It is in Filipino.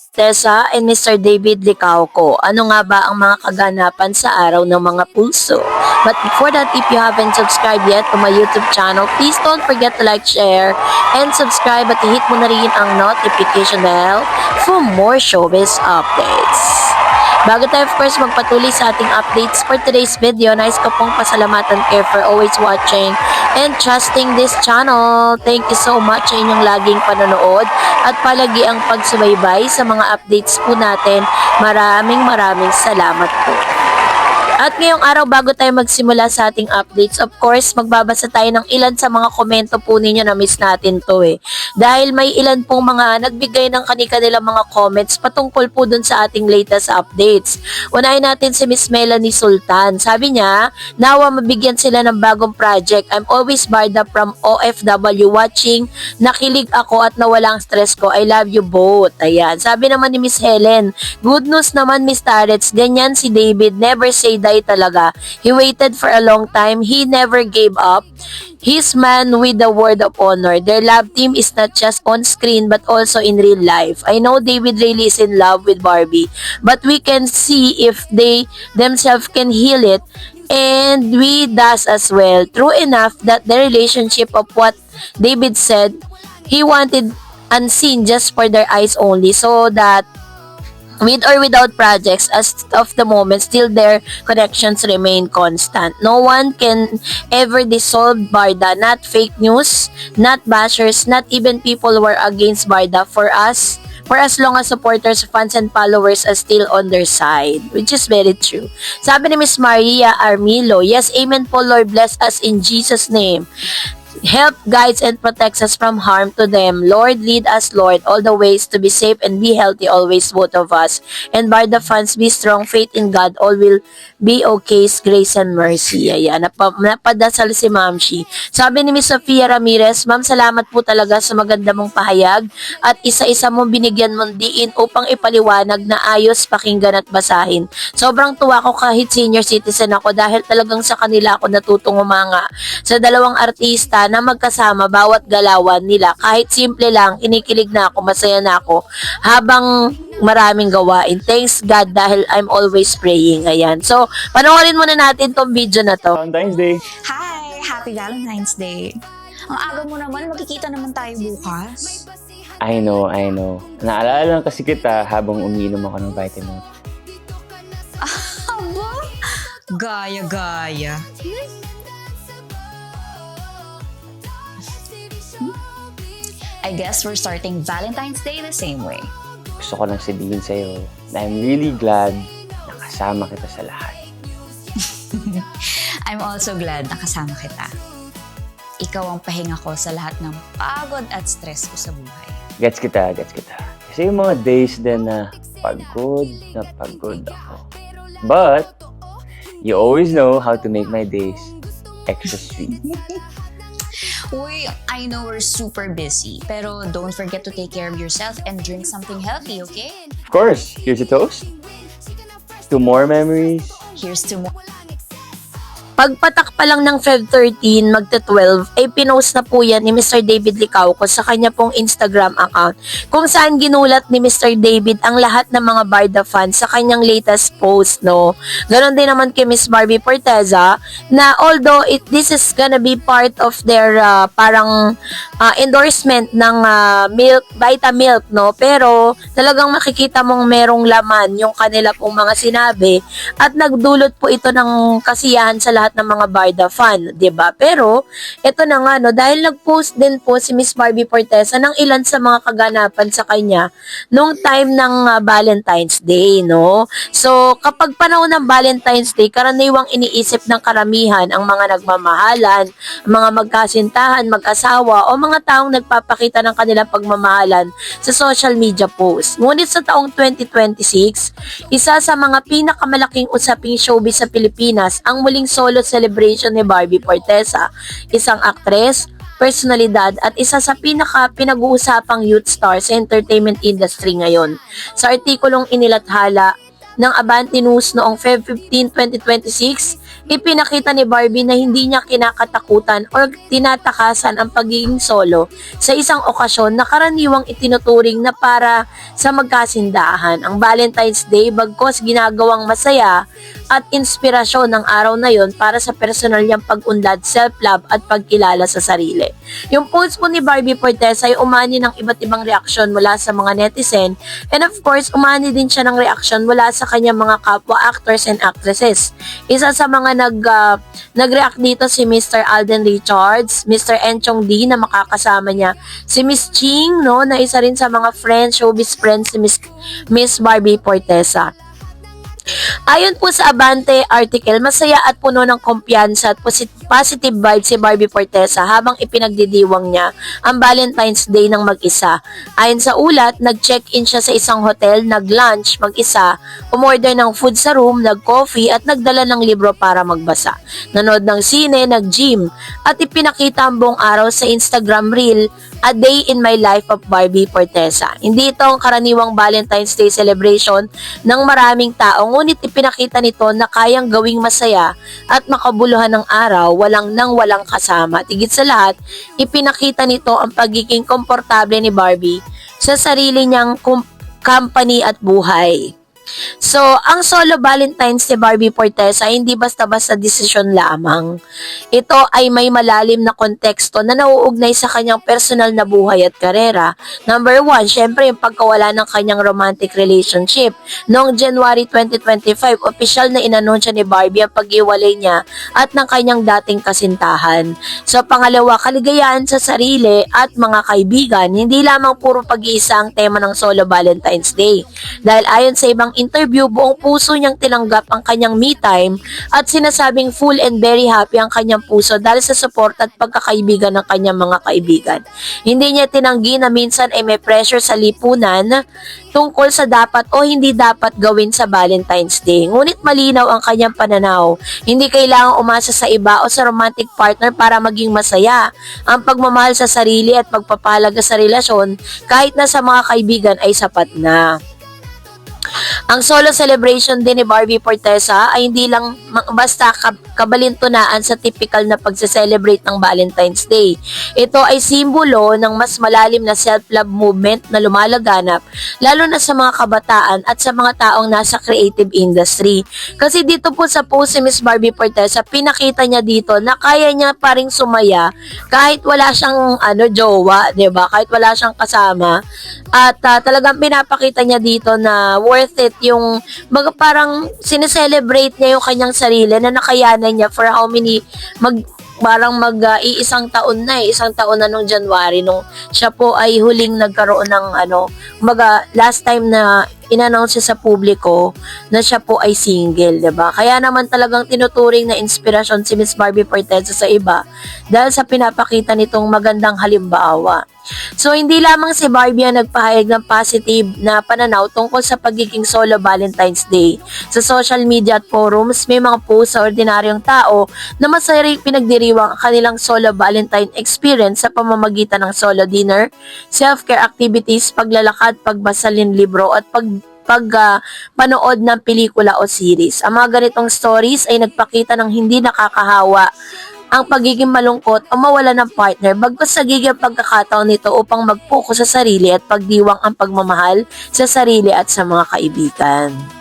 Tessa and Mr. David Licauco. Ano nga ba ang mga kaganapan sa araw ng mga pulso? But before that, if you haven't subscribed yet to my YouTube channel, please don't forget to like, share, and subscribe at hit mo na rin ang notification bell for more showbiz updates. Bago tayo of course magpatuloy sa ating updates for today's video, nais ko pong pasalamatan kayo for always watching and trusting this channel. Thank you so much sa inyong laging panonood at palagi ang pagsubaybay sa mga updates po natin. Maraming salamat po. At ngayong araw, bago tayo magsimula sa ating updates, of course, magbabasa tayo ng ilan sa mga komento po ninyo na miss natin to Dahil may ilan pong mga nagbigay ng kanilang mga comments patungkol po dun sa ating latest updates. Unahin natin si Miss Melanie Sultan. Sabi niya, nawa mabigyan sila ng bagong project. I'm always Barda from OFW watching. Nakilig ako at nawala ang stress ko. I love you both. Ayan. Sabi naman ni Miss Helen, good news naman Miss Tarets, ganyan si David, never say die talaga. He waited for a long time. He never gave up. He's man with the word of honor. Their love team is not just on screen but also in real life. I know David really is in love with Barbie, but we can see if they themselves can heal it, and we does as well. True enough that the relationship of what David said, he wanted unseen just for their eyes only, so that with or without projects, as of the moment, still their connections remain constant. No one can ever dissolve Barda. Not fake news, not bashers, not even people who are against Barda. For us, for as long as supporters, fans, and followers are still on their side. Which is very true. Sabi ni Miss Maria Armilo, yes, amen po, Lord, bless us in Jesus' name. Help, guides, and protects us from harm to them. Lord, lead us, Lord, all the ways to be safe and be healthy always, both of us. And Barda fans, be strong, faith in God, all will be okay, grace and mercy. Ayan, napadasal si Ma'am Shi. Sabi ni Miss Sofia Ramirez, Ma'am, salamat po talaga sa maganda mong pahayag at isa-isa mong binigyan mong diin upang ipaliwanag na ayos pakinggan at basahin. Sobrang tuwa ko kahit senior citizen ako dahil talagang sa kanila ako natutong umanga. Sa dalawang artista na magkasama bawat galawan nila, kahit simple lang, inikilig na ako, masaya na ako habang maraming gawain. Thanks God dahil I'm always praying. Ayan. So, panoorin muna natin tong video na to. Valentine's Day. Hi! Happy Valentine's Day! Ang aga mo naman, magkikita naman tayo bukas. I know. Naalala lang kasi kita habang umiinom ako ng vitamin. Aba? Gaya-gaya. I guess we're starting Valentine's Day the same way. Gusto ko lang sabihin sa'yo na I'm really glad na kasama kita sa lahat. I'm also glad na kasama kita. Ikaw ang pahinga ko sa lahat ng pagod at stress ko sa buhay. Gets kita. Kasi yung mga days din na pagod ako. But, you always know how to make my days extra sweet. Uy, I know we're super busy, pero don't forget to take care of yourself and drink something healthy, okay? Of course, here's a toast to more memories. Here's to more. Pagpatak pa lang ng Feb 13, magta-12, ay pinost na po yan ni Mr. David Licauco sa kanya pong Instagram account, kung saan ginulat ni Mr. David ang lahat ng mga Barda fans sa kanyang latest post, no? Ganon din naman kay Miss Barbie Forteza, na although this is gonna be part of their parang endorsement ng Vitamilk, no? Pero talagang makikita mong merong laman yung kanila pong mga sinabi at nagdulot po ito ng kasiyahan sa lahat ng mga Barda fan, 'di ba? Pero ito na nga, no, dahil nag-post din po si Miss Barbie Forteza ng ilan sa mga kaganapan sa kanya nung time ng Valentine's Day, no? So, kapag panahon ng Valentine's Day, karaniwang iniisip ng karamihan ang mga nagmamahalan, mga magkasintahan, mag-asawa o mga taong nagpapakita ng kanilang pagmamahalan sa social media posts. Ngunit sa taong 2026, isa sa mga pinakamalaking usaping showbiz sa Pilipinas ang muling solo celebration ni Barbie Forteza, isang aktres, personalidad at isa sa pinag-uusapang youth star sa entertainment industry ngayon. Sa artikulong inilathala ng Abante News noong Feb 15, 2026, ipinakita ni Barbie na hindi niya kinakatakutan or tinatakasan ang pagiging solo sa isang okasyon na karaniwang itinuturing na para sa magkasindahan. Ang Valentine's Day, bagkos ginagawang masaya at inspirasyon ng araw na yon para sa personal niyang pag-unlad, self-love at pagkilala sa sarili. Yung post po ni Barbie Fortesa ay umani ng iba't ibang reaksyon mula sa mga netizen, and of course, umani din siya ng reaksyon mula sa kanyang mga kapwa actors and actresses. Isa sa mga nag-react dito si Mr. Alden Richards, Mr. Enchong D na makakasama niya, si Miss Ching, no, na isa rin sa mga showbiz friends ni Miss Barbie Fortesa. Ayon po sa Abante article, masaya at puno ng kumpiyansa at positive vibes si Barbie Fortesa habang ipinagdidiwang niya ang Valentine's Day ng mag-isa. Ayon sa ulat, nag-check-in siya sa isang hotel, nag-lunch mag-isa, umorder ng food sa room, nag-coffee at nagdala ng libro para magbasa. Nanood ng sine, nag-gym at ipinakita ang buong araw sa Instagram reel, A Day in My Life of Barbie Fortesa. Hindi ito ang karaniwang Valentine's Day celebration ng maraming tao, ngunit ipinakita nito na kayang gawing masaya at makabuluhan ng araw walang kasama. Tigit sa lahat, ipinakita nito ang pagiging komportable ni Barbie sa sarili niyang company at buhay. So, ang solo Valentine's ni Barbie Fortesa ay hindi basta-basta desisyon lamang. Ito ay may malalim na konteksto na nauugnay sa kanyang personal na buhay at karera. Number 1, syempre yung pagkawala ng kanyang romantic relationship. Noong January 2025, opisyal na inanunsya ni Barbie ang pag-iwalay niya at ng kanyang dating kasintahan. So, pangalawa, kaligayahan sa sarili at mga kaibigan, hindi lamang puro pag-iisa ang tema ng solo Valentine's Day. Dahil ayon sa ibang interview, buong puso niyang tinanggap ang kanyang me time at sinasabing full and very happy ang kanyang puso dahil sa support at pagkakaibigan ng kanyang mga kaibigan. Hindi niya tinanggi na minsan ay may pressure sa lipunan tungkol sa dapat o hindi dapat gawin sa Valentine's Day. Ngunit malinaw ang kanyang pananaw. Hindi kailangang umasa sa iba o sa romantic partner para maging masaya. Ang pagmamahal sa sarili at pagpapahalaga sa relasyon kahit na sa mga kaibigan ay sapat na. Ang solo celebration din ni Barbie Fortesa ay hindi lang basta kabalintunaan sa typical na pagse-celebrate ng Valentine's Day. Ito ay simbolo ng mas malalim na self-love movement na lumalaganap lalo na sa mga kabataan at sa mga taong nasa creative industry. Kasi dito po sa post si Miss Barbie Fortesa, pinakita niya dito na kaya niya pa ring sumaya kahit wala siyang jowa, 'di ba? Kahit wala siyang kasama. At talagang pinapakita niya dito na worth it yung parang sineselebrate niya yung kanyang sarili na nakayanan niya for how many iisang taon na isang taon na nung January nung siya po ay huling nagkaroon ng last time na in-announce sa publiko na siya po ay single, 'di ba? Kaya naman talagang tinuturing na inspirasyon si Miss Barbie Fortesa sa iba dahil sa pinapakita nitong magandang halimbawa. So, hindi lamang si Barbie ang nagpahayag ng positive na pananaw tungkol sa pagiging solo Valentine's Day. Sa social media at forums, may mga post sa ordinaryong tao na masaya rin pinagdiriwang ang kanilang solo Valentine experience sa pamamagitan ng solo dinner, self-care activities, paglalakad, pagbasalin libro at panood ng pelikula o series. Ang mga ganitong stories ay nagpakita ng hindi nakakahawa ang pagiging malungkot o mawala ng partner bagkus nagiging pagkakataon nito upang mag-focus sa sarili at pagdiwang ang pagmamahal sa sarili at sa mga kaibigan.